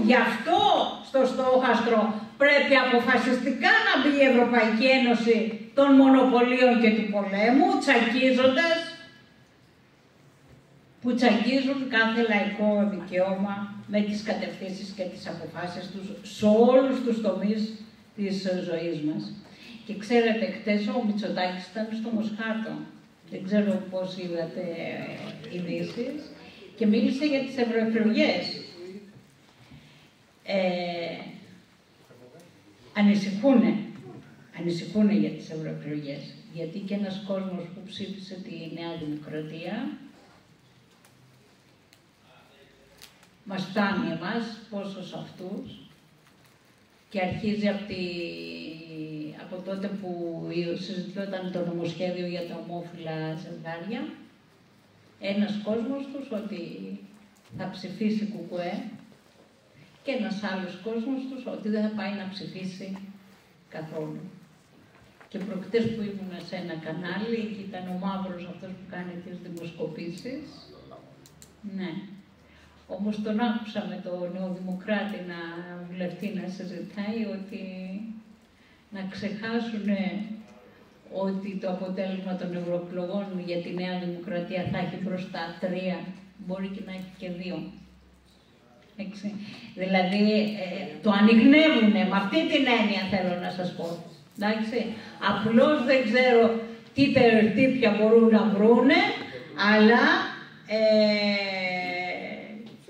Γι' αυτό στο στόχαστρο πρέπει αποφασιστικά να μπει η Ευρωπαϊκή Ένωση των μονοπωλίων και του πολέμου, τσακίζοντας, που τσακίζουν κάθε λαϊκό δικαίωμα με τις κατευθύνσεις και τις αποφάσεις τους σε όλους τους τομείς της ζωής μας. Και ξέρετε, χτες ο Μητσοτάκης ήταν στο Μοσχάτο, δεν ξέρω πώς είδατε ειδήσεις, και μίλησε για τις ευρωεκλογές. Ανησυχούν για τις ευρωεκλογές, γιατί και ένας κόσμος που ψήφισε τη Νέα Δημοκρατία μας φτάνει εμάς, πόσο σε αυτούς, και αρχίζει από τότε που συζητιόταν το νομοσχέδιο για τα ομόφυλα ζευγάρια, ένας κόσμος τους ότι θα ψηφίσει κουκουέ και ένας άλλος κόσμος τους ότι δεν θα πάει να ψηφίσει καθόλου. Και προχτές που ήμουν σε ένα κανάλι και ήταν ο Μαύρος αυτός που κάνει τις δημοσκοπήσεις. Ναι. Όμως τον άκουσα με τον Νεοδημοκράτη βουλευτή να συζητάει ότι να ξεχάσουν ότι το αποτέλεσμα των ευρωεκλογών για τη Νέα Δημοκρατία θα έχει μπροστά 3, μπορεί και να έχει και 2. Έτσι. Δηλαδή, το ανιχνεύουνε, με αυτή την έννοια θέλω να σας πω. Εντάξει. Απλώς δεν ξέρω τι τερτύπια μπορούν να βρούνε, αλλά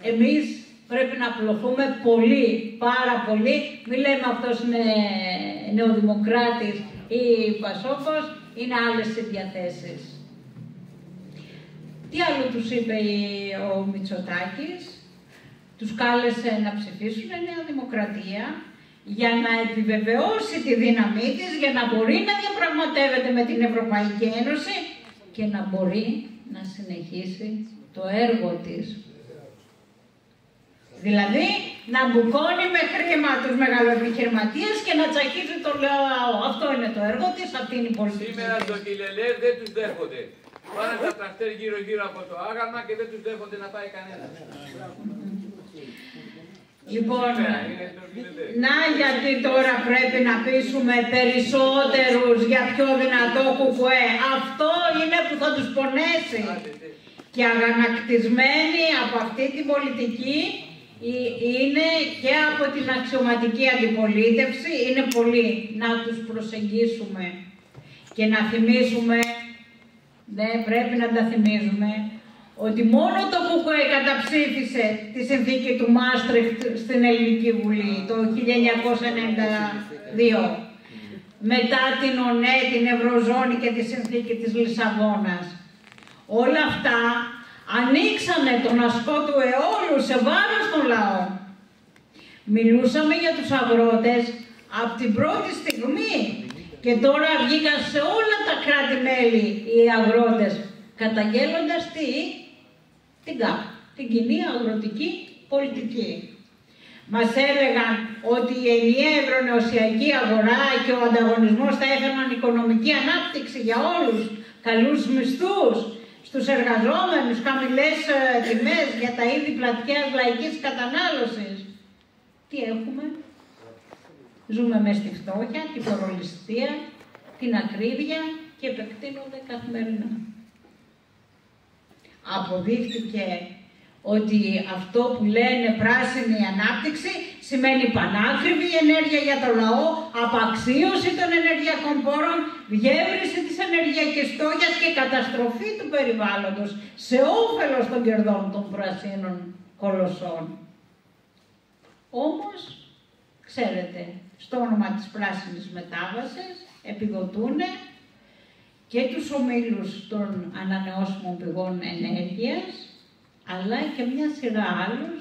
εμείς πρέπει να απλωθούμε πολύ, πάρα πολύ. Μην λέμε αυτός είναι νεοδημοκράτης ή Πασόκος, είναι άλλες οι διαθέσεις. Τι άλλο τους είπε ο Μητσοτάκης? Τους κάλεσε να ψηφίσουν Νέα Δημοκρατία για να επιβεβαιώσει τη δύναμή της, για να μπορεί να διαπραγματεύεται με την Ευρωπαϊκή Ένωση και να μπορεί να συνεχίσει το έργο της. Δηλαδή, να μπουκώνει με χρήμα τους μεγαλοεπιχειρηματίες και να τσακίζει το λαό. Αυτό είναι το έργο της, αυτή είναι η πολιτική. Σήμερα στο Κιλελέρ δεν τους δέχονται. Πάνε τα τρακτέρ γύρω-γύρω από το άγαλμα και δεν τους δέχονται να πάει κανένας. Λοιπόν, να γιατί τώρα πρέπει να πείσουμε περισσότερους για πιο δυνατό κουκουέ. Αυτό είναι που θα τους πονέσει. Και αγανακτισμένοι από αυτή την πολιτική είναι και από την αξιωματική αντιπολίτευση. Είναι πολύ να τους προσεγγίσουμε και να θυμίσουμε, ναι, πρέπει να τα θυμίζουμε, ότι μόνο το ΚΚΕ καταψήφισε τη συνθήκη του Μάστριχτ στην Ελληνική Βουλή το 1992. Μετά την ΟΝΕ, την Ευρωζώνη και τη συνθήκη της Λισαβόνας. Όλα αυτά ανοίξανε τον ασκό του αιώλου σε βάρος των λαών. Μιλούσαμε για τους αγρότες από την πρώτη στιγμή και τώρα βγήκαν σε όλα τα κράτη-μέλη οι αγρότες καταγγέλλοντας την ΚΑΠ, την κοινή αγροτική πολιτική. Μας έλεγαν ότι η ενιαία ευρωνεωσιακή αγορά και ο ανταγωνισμός θα έφεραν οικονομική ανάπτυξη για όλους, καλούς μισθούς, στους εργαζόμενους, χαμηλές τιμές για τα είδη πλατιάς λαϊκής κατανάλωσης. Τι έχουμε? Ζούμε μες στη φτώχεια, την φορολιστία, την ακρίβεια και επεκτείνονται καθημερινά. Αποδείχτηκε ότι αυτό που λένε πράσινη ανάπτυξη σημαίνει πανάκριβη ενέργεια για το λαό, απαξίωση των ενεργειακών πόρων, διεύρυνση της ενεργειακής φτώχειας και καταστροφή του περιβάλλοντος σε όφελος των κερδών των πρασίνων κολοσσών. Όμως, ξέρετε, στο όνομα της πράσινης μετάβασης επιδοτούν και τους ομίλους των ανανεώσιμων πηγών ενέργειας, αλλά και μια σειρά άλλους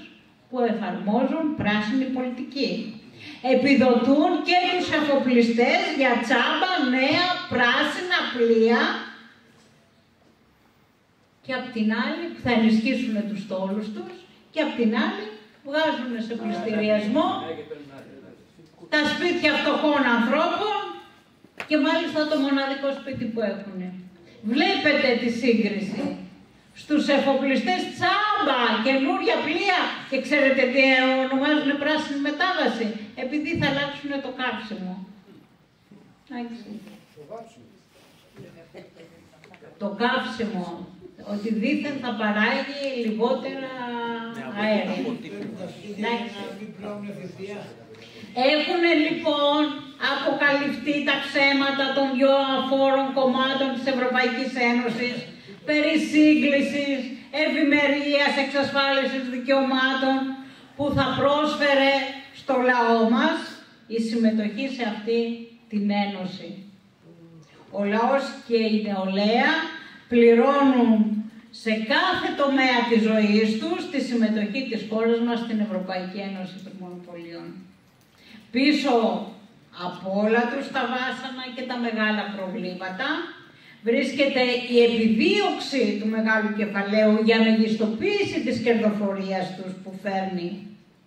που εφαρμόζουν πράσινη πολιτική. Επιδοτούν και τους εφοπλιστές για τσάμπα νέα πράσινα πλοία και απ' την άλλη που θα ενισχύσουν τους στόλους τους και απ' την άλλη βγάζουν σε πληστηριασμό τα σπίτια φτωχών ανθρώπων και μάλιστα το μοναδικό σπίτι που έχουν. Βλέπετε τη σύγκριση. Στους εφοπλιστές τσάμπα, καινούρια πλοία και ξέρετε τι ονομάζουν πράσινη μετάβαση, επειδή θα αλλάξουν το καύσιμο. Το καύσιμο, ότι δήθεν θα παράγει λιγότερα αέρια. Έχουν λοιπόν αποκαλυφθεί τα ψέματα των δυο αφόρων κομμάτων της Ευρωπαϊκής Ένωσης περί σύγκλησης, ευημερίας, εξασφάλισης δικαιωμάτων που θα πρόσφερε στο λαό μας η συμμετοχή σε αυτή την ένωση. Ο λαός και η νεολαία πληρώνουν σε κάθε τομέα της ζωής τους τη συμμετοχή της χώρας μας στην Ευρωπαϊκή Ένωση των Μονοπωλίων. Πίσω από όλα τους τα βάσανα και τα μεγάλα προβλήματα βρίσκεται η επιδίωξη του μεγάλου κεφαλαίου για μεγιστοποίηση της κερδοφορίας τους που φέρνει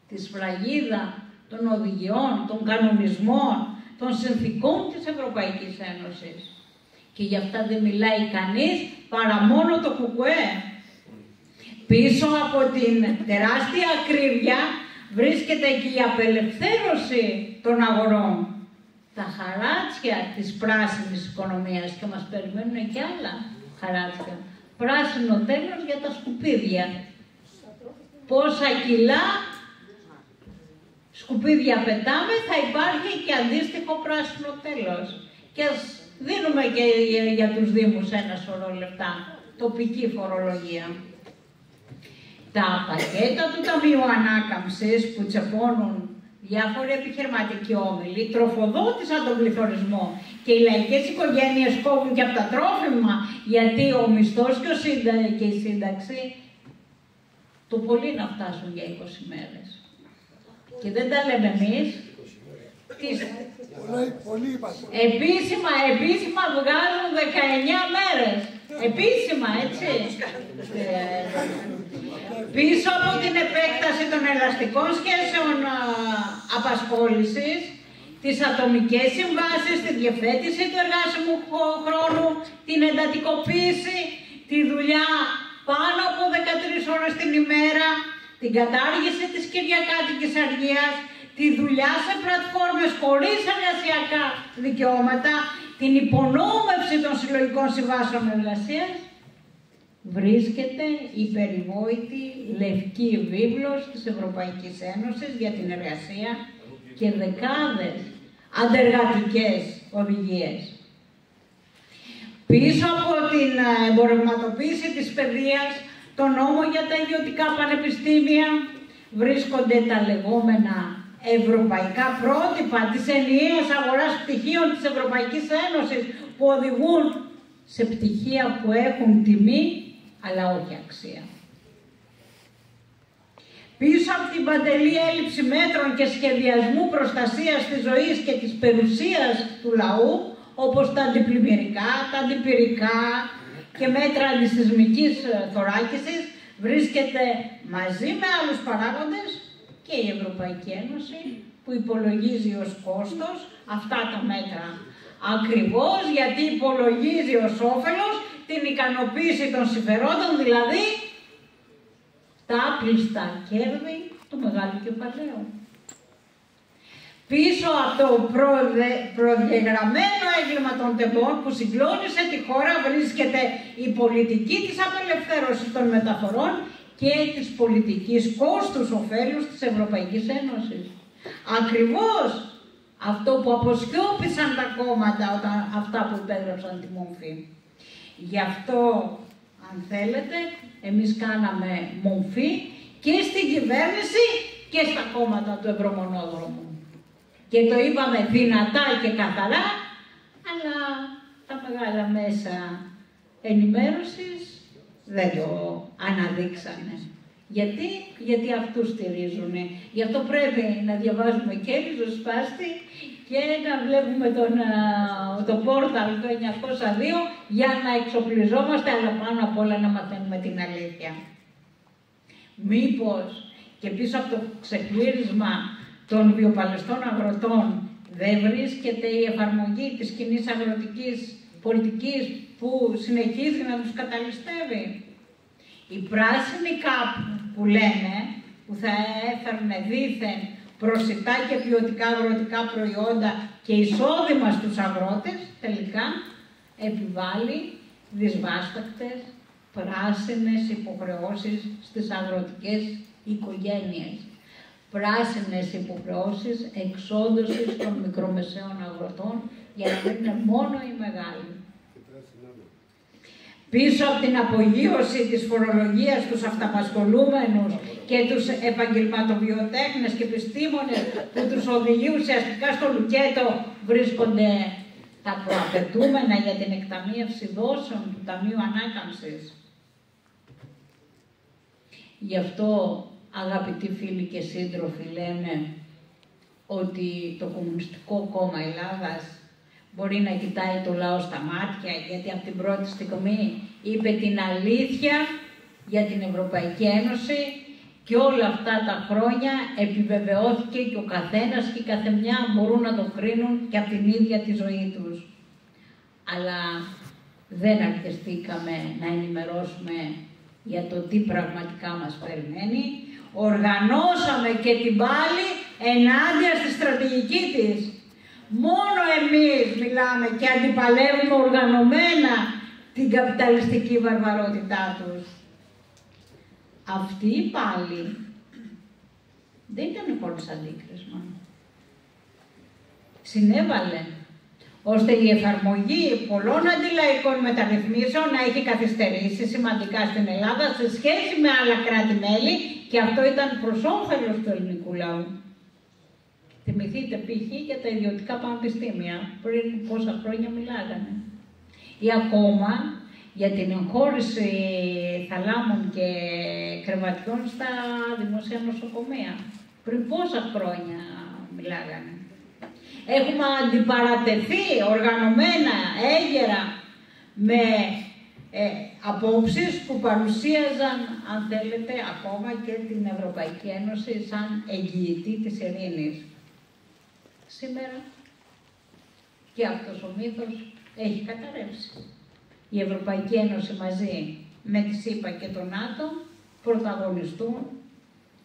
τη σφραγίδα των οδηγιών, των κανονισμών, των συνθηκών της Ευρωπαϊκής Ένωσης. Και γι' αυτά δεν μιλάει κανείς παρά μόνο το ΚΚΕ. Πίσω από την τεράστια ακρίβεια βρίσκεται και η απελευθέρωση των αγορών. Τα χαράτσια της πράσινης οικονομίας, και μας περιμένουν και άλλα χαράτσια. Πράσινο τέλος για τα σκουπίδια. Πόσα κιλά σκουπίδια πετάμε, θα υπάρχει και αντίστοιχο πράσινο τέλος. Και ας δίνουμε και για τους Δήμους ένα σωρό λεφτά, τοπική φορολογία. Τα πακέτα του Ταμείου Ανάκαμψης που τσεπώνουν διάφοροι επιχειρηματικοί όμιλοι τροφοδότησαν τον πληθωρισμό και οι λαϊκές οικογένειες κόβουν και από τα τρόφιμα, γιατί ο μισθός και η σύνταξη το πολύ να φτάσουν για 20 μέρες. Και δεν τα λέμε εμείς. Επίσημα βγάζουν 19 μέρες. Επίσημα, έτσι. Πίσω από την επέκταση των ελαστικών σχέσεων απασχόλησης, τις ατομικές συμβάσεις, τη διευθέτηση του εργάσιμου χρόνου, την εντατικοποίηση, τη δουλειά πάνω από 13 ώρες την ημέρα, την κατάργηση της κυριακάτικης αργίας, τη δουλειά σε πλατφόρμες χωρίς εργασιακά δικαιώματα, την υπονόμευση των συλλογικών συμβάσεων εργασίας, βρίσκεται η περιβόητη λευκή βίβλος της Ευρωπαϊκής Ένωσης για την εργασία και δεκάδες αντεργατικές οδηγίες. Πίσω από την εμπορευματοποίηση της παιδείας, το νόμο για τα ιδιωτικά πανεπιστήμια, βρίσκονται τα λεγόμενα ευρωπαϊκά πρότυπα της ενιαίας αγοράς πτυχίων της Ευρωπαϊκής Ένωσης, που οδηγούν σε πτυχία που έχουν τιμή, αλλά όχι αξία. Πίσω από την παντελή έλλειψη μέτρων και σχεδιασμού προστασίας της ζωής και της περιουσίας του λαού, όπως τα αντιπλημμυρικά, τα αντιπυρικά και μέτρα αντισυσμικής θωράκισης, βρίσκεται μαζί με άλλους παράγοντες και η Ευρωπαϊκή Ένωση, που υπολογίζει ως κόστος αυτά τα μέτρα. Ακριβώς γιατί υπολογίζει ως όφελος την ικανοποίηση των συμφερόντων, δηλαδή τα άπλιστα κέρδη του μεγάλου κεφαλαίου. Πίσω από το προδιαγραμμένο έγκλημα των τεμπών που συγκλώνησε τη χώρα βρίσκεται η πολιτική της απελευθέρωσης των μεταφορών και της πολιτικής κόστους-οφέλους της Ευρωπαϊκής Ένωσης. Ακριβώς αυτό που αποσκιώπησαν τα κόμματα αυτά που υπέγραψαν τη μορφή. Γι' αυτό, αν θέλετε, εμείς κάναμε μορφή και στην κυβέρνηση και στα κόμματα του Ευρωμονόδρομου. Και το είπαμε δυνατά και καθαρά, αλλά τα μεγάλα μέσα ενημέρωσης δεν το αναδείξανε. Γιατί αυτούς στηρίζουνε. Γι' αυτό πρέπει να διαβάζουμε και ριζοσπάστη και να βλέπουμε το πόρταλ το 902 για να εξοπλιζόμαστε, αλλά πάνω απ' όλα να μαθαίνουμε την αλήθεια. Μήπως και πίσω από το ξεκλήρισμα των βιοπαλαιστών αγροτών δεν βρίσκεται η εφαρμογή της κοινής αγροτικής πολιτικής που συνεχίζει να τους καταλυστεύει? Η πράσινη ΚΑΠ που λένε, που θα έφερνε δήθεν προσιτά και ποιοτικά αγροτικά προϊόντα και εισόδημα στους αγρότες, τελικά επιβάλλει δυσβάστακτες πράσινες υποχρεώσεις στις αγροτικές οικογένειες. Πράσινες υποχρεώσεις εξόντωσης των μικρομεσαίων αγροτών, για να μην είναι μόνο οι μεγάλοι. Πίσω από την απογείωση της φορολογίας στους αυταπασχολούμενους και τους επαγγελματοβιοτέχνες και επιστήμονες που τους οδηγεί ουσιαστικά στο λουκέτο, βρίσκονται τα προαπαιτούμενα για την εκταμείευση δόσεων του Ταμείου Ανάκαμψης. Γι' αυτό, αγαπητοί φίλοι και σύντροφοι, λένε ότι το Κομμουνιστικό Κόμμα Ελλάδας μπορεί να κοιτάει το λαό στα μάτια, γιατί από την πρώτη στιγμή είπε την αλήθεια για την Ευρωπαϊκή Ένωση Και όλα αυτά τα χρόνια επιβεβαιώθηκε και ο καθένας και η καθεμιά μπορούν να το κρίνουν και από την ίδια τη ζωή τους. Αλλά δεν αρκεστήκαμε να ενημερώσουμε για το τι πραγματικά μας περιμένει. Οργανώσαμε και την πάλι ενάντια στη στρατηγική της. Μόνο εμείς μιλάμε και αντιπαλεύουμε οργανωμένα την καπιταλιστική βαρβαρότητά τους. Αυτή πάλι δεν ήταν χωρίς αντίκρισμα. Συνέβαλε ώστε η εφαρμογή πολλών αντιλαϊκών μεταρρυθμίσεων να έχει καθυστερήσει σημαντικά στην Ελλάδα σε σχέση με άλλα κράτη-μέλη και αυτό ήταν προς όφελος του ελληνικού λαού. Θυμηθείτε π.χ. για τα ιδιωτικά πανεπιστήμια, πριν πόσα χρόνια μιλάγανε. Ή ακόμα για την εγχώρηση θαλάμων και κρεβατιών στα δημοσία νοσοκομεία. Πριν πόσα χρόνια μιλάγανε. Έχουμε αντιπαρατεθεί οργανωμένα, έγκαιρα, με απόψεις που παρουσίαζαν, αν θέλετε, ακόμα και την Ευρωπαϊκή Ένωση σαν εγγυητή της ειρήνης. Σήμερα και αυτός ο μύθος έχει καταρρεύσει. Η Ευρωπαϊκή Ένωση μαζί με τη ΣΥΠΑ και το ΝΑΤΟ πρωταγωνιστούν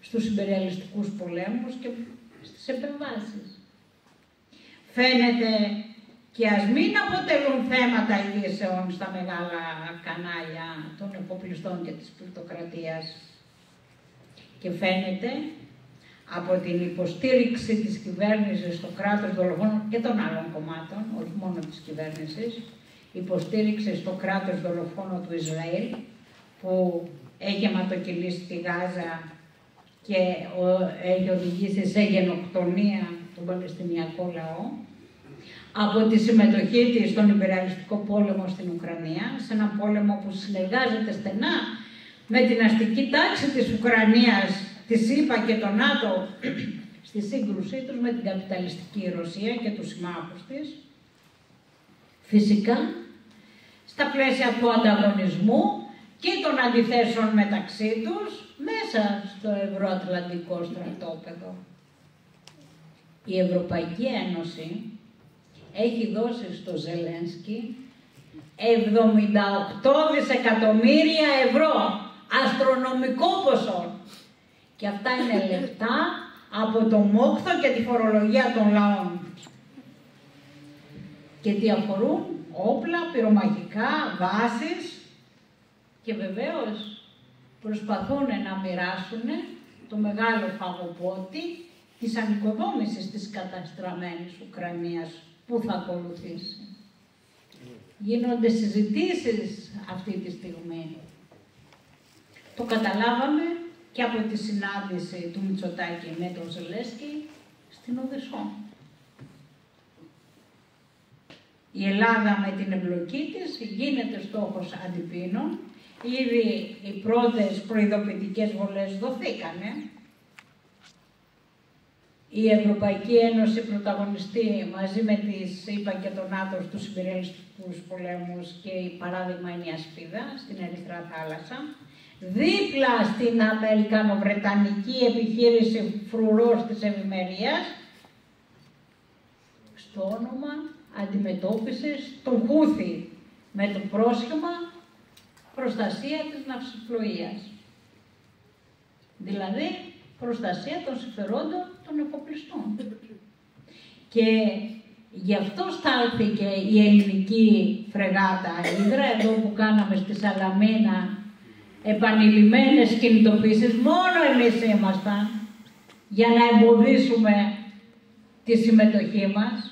στους ιμπεριαλιστικούς πολέμους και στις επεμβάσεις. Φαίνεται και ας μην αποτελούν θέματα ειδήσεων στα μεγάλα κανάλια των εφοπλιστών και της πλουτοκρατίας. Και φαίνεται από την υποστήριξη της κυβέρνησης στο κράτος δολοφόνων και των άλλων κομμάτων, όχι μόνο της κυβέρνησης, υποστήριξη στο κράτος δολοφόνο του Ισραήλ, που έχει αιματοκυλήσει τη Γάζα και έχει οδηγήσει σε γενοκτονία τον Παλαιστινιακό λαό, από τη συμμετοχή της στον ιμπεριαλιστικό πόλεμο στην Ουκρανία, σε έναν πόλεμο που συνεργάζεται στενά με την αστική τάξη της Ουκρανίας, τη ΣΥΠΑ και το ΝΑΤΟ στη σύγκρουσή τους με την καπιταλιστική Ρωσία και τους συμμάχους της. Φυσικά, στα πλαίσια του ανταγωνισμού και των αντιθέσεων μεταξύ τους, μέσα στο ευρωατλαντικό στρατόπεδο. Η Ευρωπαϊκή Ένωση έχει δώσει στο Ζελένσκι 78 δισεκατομμύρια ευρώ, αστρονομικό ποσό. Και αυτά είναι λεφτά από το μόχθο και τη φορολογία των λαών. Και τι αφορούν? Όπλα, πυρομαχικά, βάσεις και βεβαίως προσπαθούν να μοιράσουν το μεγάλο φαγοπότη της ανοικοδόμησης της καταστραμμένης Ουκρανίας που θα ακολουθήσει. Γίνονται συζητήσεις αυτή τη στιγμή. Το καταλάβαμε και από τη συνάντηση του Μητσοτάκη με τον Ζελένσκι στην Οδυσσό. Η Ελλάδα με την εμπλοκή της γίνεται στόχος αντιπίνων. Ήδη οι πρώτες προειδοποιητικές βολές δοθήκανε. Η Ευρωπαϊκή Ένωση πρωταγωνιστεί μαζί με τη ΣΥΠΑ και τον ΝΑΤΟ στους ιμπεριαλιστικούς πολέμους και η παράδειγμα είναι η Ασπίδα στην Ερυθρά Θάλασσα. Δίπλα στην Αμερικανο-Βρετανική επιχείρηση Φρουρός της Ευημερίας, στο όνομα αντιμετώπισης των Χούθη με το πρόσχημα προστασία της ναυσιπλοείας. Δηλαδή, προστασία των συμφερόντων των εφοπλιστών. Και γι' αυτό στάλθηκε η ελληνική φρεγάτα Ύδρα, εδώ που κάναμε στη Σαλαμίνα επανειλημμένες κινητοποίησεις, μόνο εμείς ήμασταν, για να εμποδίσουμε τη συμμετοχή μας.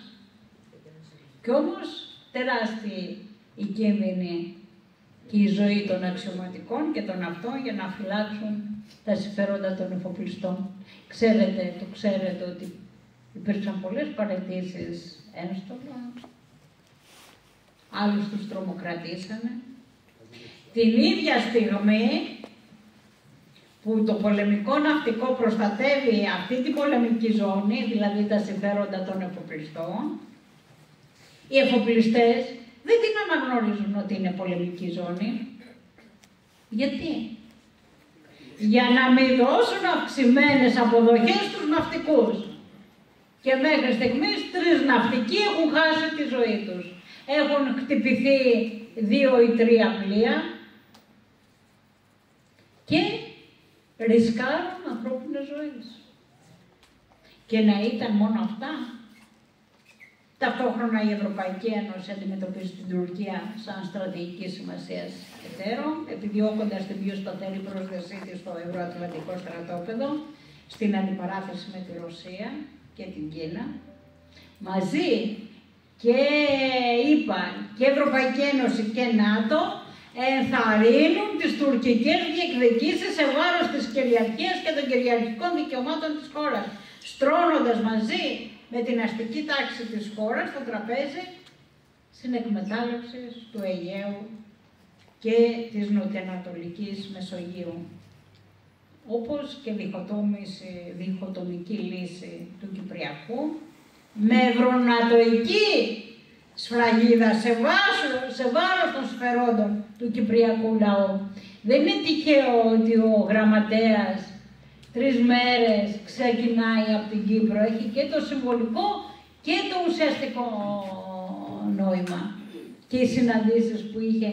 Κι όμως τεράστιοι οι κίνδυνοι και η ζωή των αξιωματικών και των αυτών για να φυλάξουν τα συμφέροντα των εφοπλιστών. Το ξέρετε ότι υπήρξαν πολλές παραιτήσεις ένστολα, άλλους τους τρομοκρατήσανε. Την ίδια στιγμή που το πολεμικό ναυτικό προστατεύει αυτή την πολεμική ζώνη, δηλαδή τα συμφέροντα των εφοπλιστών, οι εφοπλιστές δεν την αναγνωρίζουν ότι είναι πολεμική ζώνη. Γιατί? για να μην δώσουν αυξημένες αποδοχές στους ναυτικούς. Και μέχρι στιγμής 3 ναυτικοί έχουν χάσει τη ζωή τους. Έχουν χτυπηθεί 2 ή 3 πλοία και ρισκάρουν ανθρώπινες ζωές. Και να ήταν μόνο αυτά. Ταυτόχρονα η Ευρωπαϊκή Ένωση αντιμετωπίζει την Τουρκία σαν στρατηγική σημασία εταίρο, επιδιώκοντας την πιο σταθερή πρόσδεσή της στο ευρωατλαντικό στρατόπεδο, στην αντιπαράθεση με τη Ρωσία και την Κίνα. Μαζί και ΗΠΑ και Ευρωπαϊκή Ένωση και ΝΑΤΟ ενθαρρύνουν τις τουρκικές διεκδικήσεις σε βάρος της κυριαρχίας και των κυριαρχικών δικαιωμάτων της χώρας, στρώνοντας μαζί με την αστική τάξη της χώρας στο τραπέζι συνεκμετάλλευσης του Αιγαίου και της νοτιοανατολικής Μεσογείου, όπως και διχοτομική λύση του Κυπριακού με ευρωνατοική σφραγίδα σε βάρος των συμφερόντων του Κυπριακού λαού. Δεν είναι τυχαίο ότι ο γραμματέας 3 μέρες ξεκινάει από την Κύπρο. Έχει και το συμβολικό και το ουσιαστικό νόημα. Και οι συναντήσεις που είχε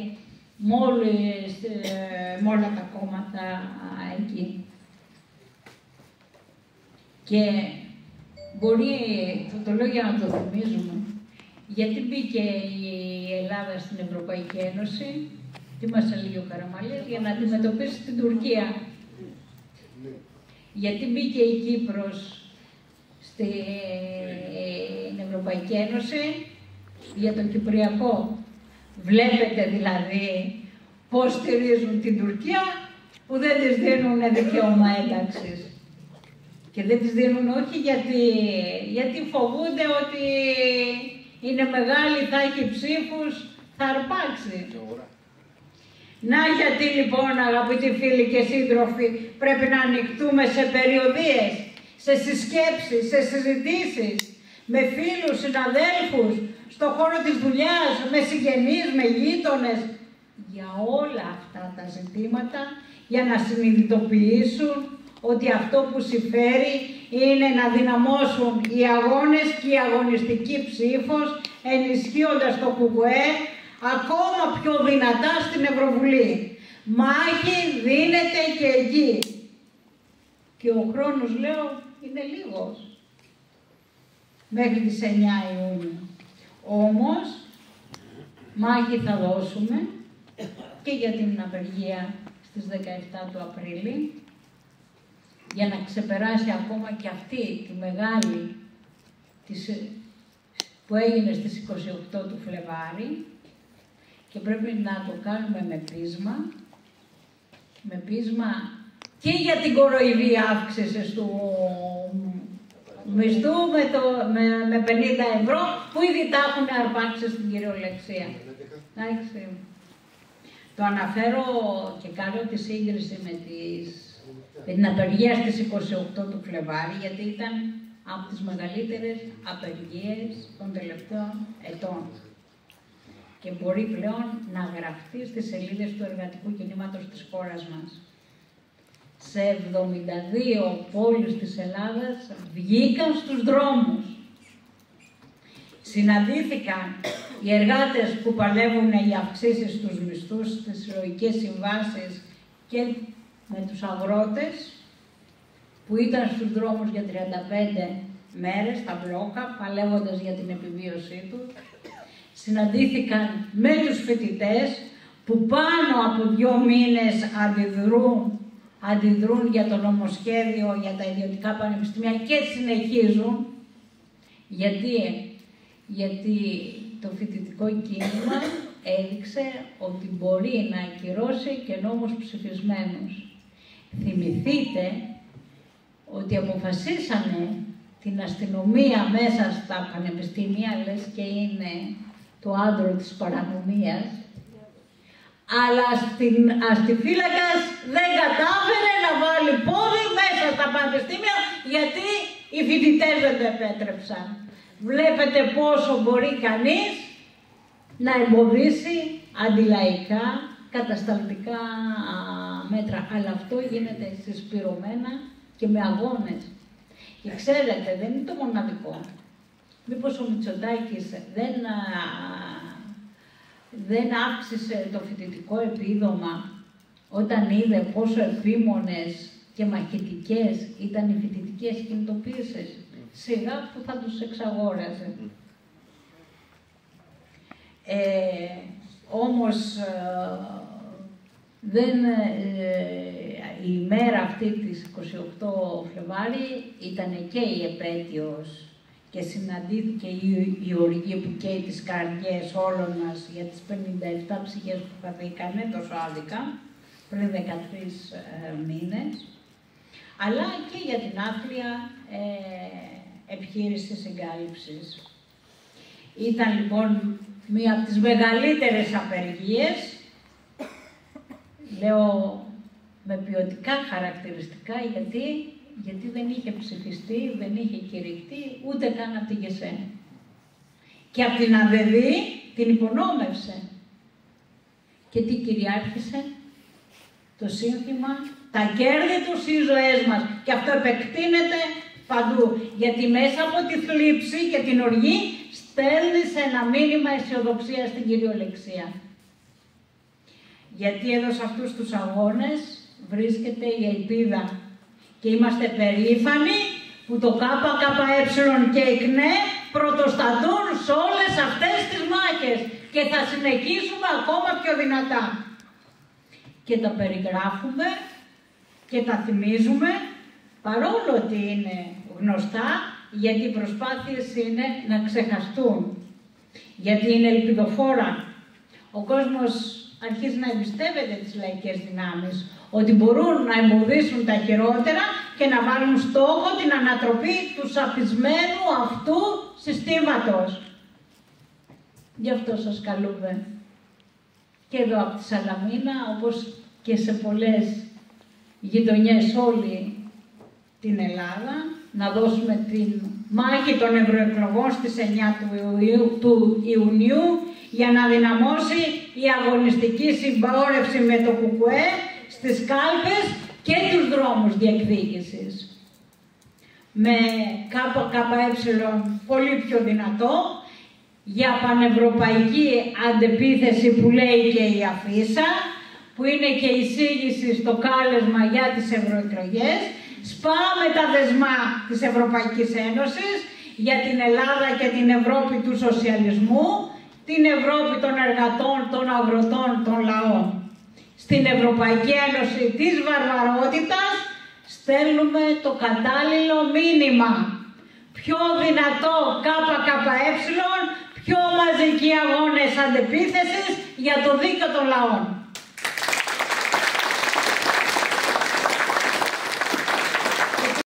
με όλα τα κόμματα εκεί. Και μπορεί, το λέω για να το θυμίζουμε, γιατί μπήκε η Ελλάδα στην Ευρωπαϊκή Ένωση, τι μας έλεγε ο Καραμαλής, για να αντιμετωπίσει την Τουρκία. Γιατί μπήκε η Κύπρος στην Ευρωπαϊκή Ένωση, για τον Κυπριακό. Βλέπετε δηλαδή πώς στηρίζουν την Τουρκία, που δεν της δίνουν δικαίωμα ένταξης. Και δεν τις δίνουν όχι γιατί φοβούνται ότι είναι μεγάλη, θα έχει ψήφους, θα αρπάξει. Να γιατί λοιπόν, αγαπητοί φίλοι και σύντροφοι, πρέπει να ανοιχτούμε σε περιοδίες, σε συσκέψεις, σε συζητήσεις, με φίλους, συναδέλφους, στον χώρο της δουλειάς, με συγγενείς, με γείτονες, για όλα αυτά τα ζητήματα, για να συνειδητοποιήσουν ότι αυτό που συμφέρει είναι να δυναμώσουν οι αγώνες και η αγωνιστική ψήφος, ενισχύοντας το ΚΚΕ ακόμα πιο δυνατά στην Ευρωβουλή. Μάχη δίνεται και εκεί. Και ο χρόνος, λέω, είναι λίγος. Μέχρι τις 9 Ιούνιου. Όμως, μάχη θα δώσουμε και για την απεργία στις 17 του Απρίλη, για να ξεπεράσει ακόμα και αυτή τη μεγάλη που έγινε στις 28 του Φλεβάρι, και πρέπει να το κάνουμε με πείσμα και για την κοροϊδία αύξησης του μισθού με 50 ευρώ, που ήδη τα έχουν αρπάξει στην κυριολεξία. Το αναφέρω και κάνω τη σύγκριση με την απεργία στις 28 του Φλεβάρι, γιατί ήταν από τις μεγαλύτερες απεργίες των τελευταίων ετών. Και μπορεί πλέον να γραφτεί στις σελίδες του εργατικού κινήματος της χώρας μας. Σε 72 πόλεις της Ελλάδας βγήκαν στους δρόμους. Συναντήθηκαν οι εργάτες που παλεύουν για αυξήσεις στους μισθούς, στις συλλογικές συμβάσεις, και με τους αγρότες που ήταν στους δρόμους για 35 μέρες, στα μπλόκα, παλεύοντας για την επιβίωσή τους. Συναντήθηκαν με τους φοιτητές που πάνω από 2 μήνες αντιδρούν για το νομοσχέδιο για τα ιδιωτικά πανεπιστήμια και συνεχίζουν. Γιατί το φοιτητικό κίνημα έδειξε ότι μπορεί να ακυρώσει και νόμους ψηφισμένους. Θυμηθείτε ότι αποφασίσανε την αστυνομία μέσα στα πανεπιστήμια, λες και είναι το άντρο της παρανομίας, αλλά αστιφύλακας δεν κατάφερε να βάλει πόδι μέσα στα πανεπιστήμια, γιατί οι φοιτητές δεν το επέτρεψαν. Βλέπετε πόσο μπορεί κανείς να εμποδίσει αντιλαϊκά κατασταλτικά μέτρα. Αλλά αυτό γίνεται συσπηρωμένα και με αγώνες. Και ξέρετε, δεν είναι το μοναδικό. Μήπως ο Μητσοτάκης δεν αύξησε το φοιτητικό επίδομα όταν είδε πόσο επίμονες και μαχητικές ήταν οι φοιτητικές κινητοποίησεις? Σιγά που θα τους εξαγόραζε. Όμως η ημέρα αυτή της 28 Φλεβάρι ήταν και η επέτειος και συναντήθηκε η οργή που καίει τις καρδιές όλων μας για τις 57 ψυχές που χαθήκανε τόσο άδικα πριν 13 μήνες, αλλά και για την άθλια επιχείρηση συγκάλυψης. Ήταν λοιπόν μία από τις μεγαλύτερες απεργίες, λέω με ποιοτικά χαρακτηριστικά, γιατί δεν είχε ψηφιστεί, δεν είχε κηρυχτεί ούτε καν από την ΓΕΣΕ. Και από την ΑΔΔ την υπονόμευσε. Και τι κυριάρχησε? Το σύνθημα, τα κέρδη τους οι ζωές μας. Και αυτό επεκτείνεται παντού. Γιατί μέσα από τη θλίψη και την οργή στέλνεις ένα μήνυμα αισιοδοξία στην κυριολεξία. Γιατί εδώ σε αυτούς τους αγώνες βρίσκεται η ελπίδα. Και είμαστε περήφανοι που το ΚΚΕ και η ΚΝΕ πρωτοστατούν σε όλες αυτές τις μάχες και θα συνεχίσουμε ακόμα πιο δυνατά. Και τα περιγράφουμε και τα θυμίζουμε, παρόλο ότι είναι γνωστά, γιατί οι προσπάθειες είναι να ξεχαστούν. Γιατί είναι ελπιδοφόρα. Ο κόσμος αρχίζει να εμπιστεύεται τις λαϊκές δυνάμεις, ότι μπορούν να εμποδίσουν τα χειρότερα και να βάλουν στόχο την ανατροπή του σαπισμένου αυτού συστήματος. Γι' αυτό σας καλούμε και εδώ από τη Σαλαμίνα, όπως και σε πολλές γειτονιές όλη την Ελλάδα, να δώσουμε τη μάχη των ευρωεκλογών στις 9 του Ιουνίου για να δυναμώσει η αγωνιστική συμπόρευση με το ΚΚΕ στις κάλπες και τους δρόμους διεκδίκησης. Με ΚΚΕ πολύ πιο δυνατό, για πανευρωπαϊκή αντεπίθεση που λέει και η αφίσα, που είναι και η εισήγηση στο κάλεσμα για τις ευρωεκλογές. Σπάμε τα δεσμά της Ευρωπαϊκής Ένωσης για την Ελλάδα και την Ευρώπη του σοσιαλισμού, την Ευρώπη των εργατών, των αγροτών, των λαών. Στην Ευρωπαϊκή Ένωση της βαρβαρότητας στέλνουμε το κατάλληλο μήνυμα. Πιο δυνατό ΚΚΕ, πιο μαζικοί αγώνες αντεπίθεσης για το δίκαιο των λαών.